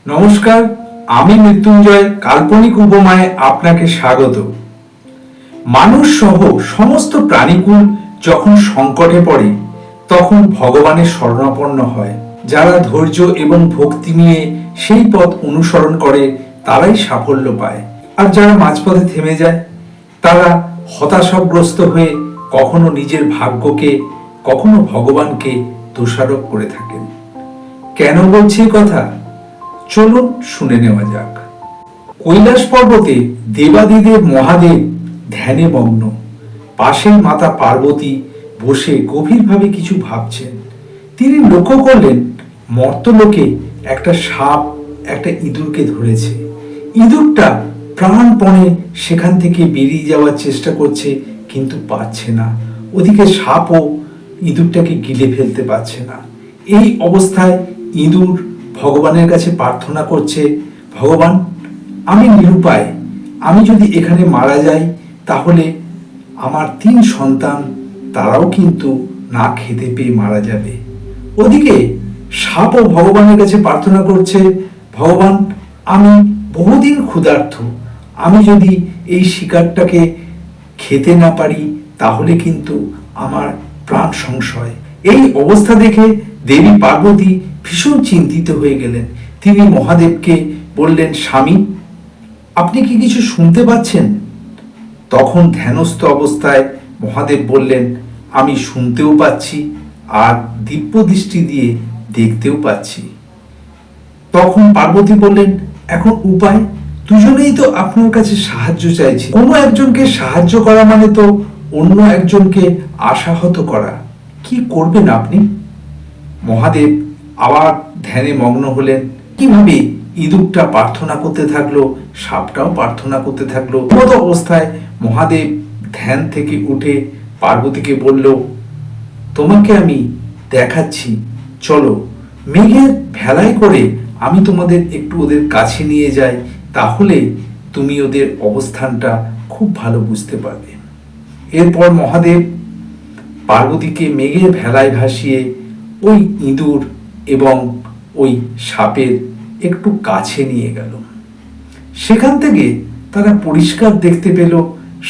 নমস্কার, আমি মৃত্যুঞ্জয় কাল্পনিক উপমায় আপনাকে স্বাগত। মানুষ সহ সমস্ত প্রাণীকুল যখন সংকটে পড়ে তখন ভগবানের শরণাপন্ন হয়। যারা ধৈর্য এবং ভক্তি নিয়ে সেই পথ অনুসরণ করে তারাই সাফল্য পায়, আর যারা মাঝপথে থেমে যায় তারা হতাশাগ্রস্ত হয়ে কখনো নিজের ভাগ্যকে কখনো ভগবানকে দোষারোপ করে থাকেন। কেন বলছি কথা? চলুন শুনে নেওয়া যাক। কৈলাস পর্বতে দেবাদিদেব মহাদেব ধ্যানে মগ্ন। পাশেই মাতা পার্বতী বসে গভীরভাবে কিছু ভাবছেন। তিনি লক্ষ্য করলেন মর্তলোকে একটা সাপ একটা ইঁদুরকে ধরেছে। ইঁদুরটা প্রাণপণে সেখান থেকে বেরিয়ে যাওয়ার চেষ্টা করছে, কিন্তু পারছে না। ওদিকে সাপও ইঁদুরটাকে গিলে ফেলতে পারছে না। এই অবস্থায় ইঁদুর ভগবানের কাছে প্রার্থনা করছে, ভগবান, আমি নিরুপায়। আমি যদি এখানে মারা যাই তাহলে আমার 3 সন্তান তারাও কিন্তু না খেতে পেয়ে মারা যাবে। ওদিকে সাপও ভগবানের কাছে প্রার্থনা করছে, ভগবান, আমি বহুদিন ক্ষুধার্ত। আমি যদি এই শিকারটাকে খেতে না পারি তাহলে কিন্তু আমার প্রাণ সংশয়। এই অবস্থা দেখে দেবী পার্বতী ভীষণ চিন্তিত হয়ে গেলেন। তিনি মহাদেবকে বললেন, স্বামী, আপনি কি কিছু শুনতে পাচ্ছেন? তখন ধ্যানস্থ অবস্থায় মহাদেব বললেন, আমি শুনতেও পাচ্ছি আর দিব্য দৃষ্টি দিয়ে দেখতেও পাচ্ছি। তখন পার্বতী বললেন, এখন উপায়? দুজনেই তো আপনার কাছে সাহায্য চাইছি। কোনো একজনকে সাহায্য করা মানে তো অন্য একজনকে আশাহত করা। কি করবেন আপনি? মহাদেব আবার ধ্যানে মগ্ন হলেন। কিভাবে ইঁদুরটা প্রার্থনা করতে থাকলো, সাপটাও প্রার্থনা করতে থাকলো। মতো অবস্থায় মহাদেব ধ্যান থেকে উঠে পার্বতীকে বলল, তোমাকে আমি দেখাচ্ছি, চলো মেঘের ভেলায় করে আমি তোমাদের একটু ওদের কাছে নিয়ে যাই, তাহলে তুমি ওদের অবস্থানটা খুব ভালো বুঝতে পারবে। এরপর মহাদেব পার্বতীকে মেঘের ভেলায় ভাসিয়ে ওই ইঁদুর এবং ওই সাপের একটু কাছে নিয়ে গেল। সেখান থেকে তারা পরিষ্কার দেখতে পেল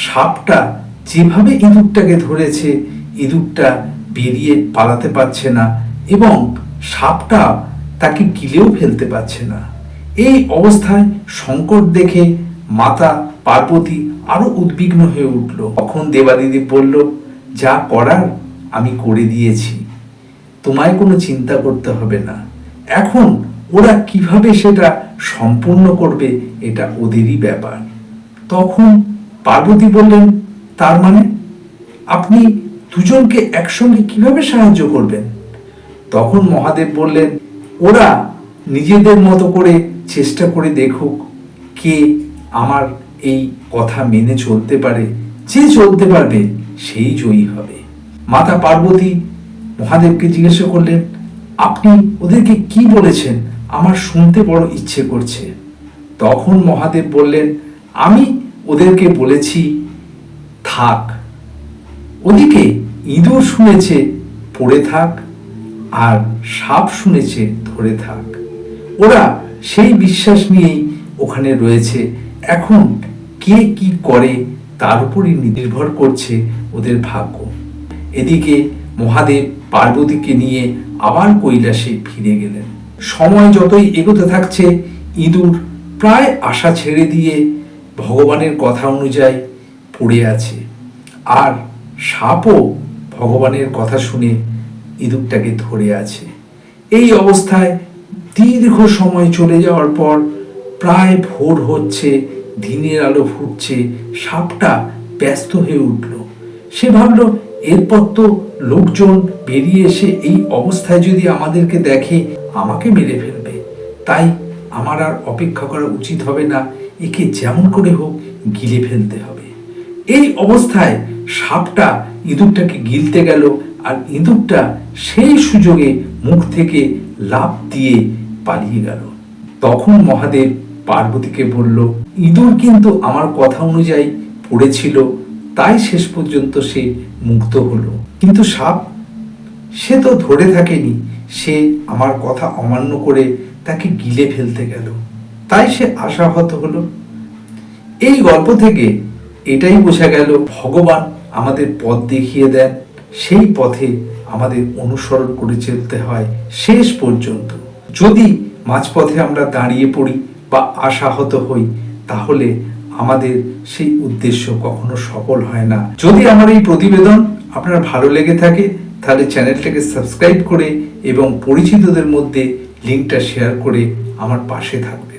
সাপটা যেভাবে ইঁদুরটাকে ধরেছে, ইঁদুরটা বেরিয়ে পালাতে পারছে না এবং সাপটা তাকে গিলেও ফেলতে পারছে না। এই অবস্থায় সংকট দেখে মাতা পার্বতী আরো উদ্বিগ্ন হয়ে উঠল। তখন দেবাদিদেব বলল, যা করার আমি করে দিয়েছি, তোমায় কোনো চিন্তা করতে হবে না। এখন ওরা কিভাবে সেটা সম্পূর্ণ করবে এটা ওদেরই ব্যাপার। তখন পার্বতী বললেন, তার মানে আপনি দুজনকে একসঙ্গে কিভাবে সাহায্য করবেন? তখন মহাদেব বললেন, ওরা নিজেদের মতো করে চেষ্টা করে দেখুক কে আমার এই কথা মেনে চলতে পারে। যে চলতে পারবে সেই জয়ী হবে। মাতা পার্বতী মহাদেবকে জিজ্ঞাসা করলেন, আপনি ওদেরকে কি বলেছেন? আমার শুনতে বড় ইচ্ছে করছে। তখন মহাদেব বললেন, আমি ওদেরকে বলেছি থাক। ওদিকে ইঁদুর শুনেছে পড়ে থাক, আর সাপ শুনেছে ধরে থাক। ওরা সেই বিশ্বাস নিয়েই ওখানে রয়েছে। এখন কে কি করে তার উপরই নির্ভর করছে ওদের ভাগ্য। এদিকে মহাদেব পার্বতীকে নিয়ে আবার কৈলাসে ফিরে গেলেন। সময় যতই এগোতে থাকছে ইঁদুর প্রায় আশা ছেড়ে দিয়ে ভগবানের কথা অনুযায়ী পড়ে আছে, আর সাপও ভগবানের কথা শুনে ইঁদুরটাকে ধরে আছে। এই অবস্থায় দীর্ঘ সময় চলে যাওয়ার পর প্রায় ভোর হচ্ছে, দিনের আলো ফুটছে। সাপটা ব্যস্ত হয়ে উঠল। সে ভাবল, এরপর তো লোকজন বেরিয়ে এসে এই অবস্থায় যদি আমাদেরকে দেখে আমাকে মেরে ফেলবে। তাই আমার আর অপেক্ষা করা উচিত হবে না, একে যেমন করে হোক গিলে ফেলতে হবে। এই অবস্থায় সাপটা ইঁদুরটাকে গিলতে গেল, আর ইঁদুরটা সেই সুযোগে মুখ থেকে লাফ দিয়ে পালিয়ে গেল। তখন মহাদেব পার্বতীকে বলল, ইঁদুর কিন্তু আমার কথা অনুযায়ী পড়েছিল, তাই শেষ পর্যন্ত সে মুক্ত হলো। কিন্তু সাপ, সে তো ধরে থাকেনি, সে আমার কথা অমান্য করে তাকে গিলে ফেলতে গেল, তাই সে আশাহত হলো। এই গল্প থেকে এটাই বোঝা গেল, ভগবান আমাদের পথ দেখিয়ে দেন, সেই পথে আমাদের অনুসরণ করে চলতে হয় শেষ পর্যন্ত। যদি মাঝপথে আমরা দাঁড়িয়ে পড়ি বা আশাহত হই, তাহলে আমাদের সেই উদ্দেশ্য কখনো সফল হয় না। যদি আমার এই প্রতিবেদন আপনার ভালো লেগে থাকে, তাহলে চ্যানেলটাকে সাবস্ক্রাইব করে এবং পরিচিতদের মধ্যে লিঙ্কটা শেয়ার করে আমার পাশে থাকবে।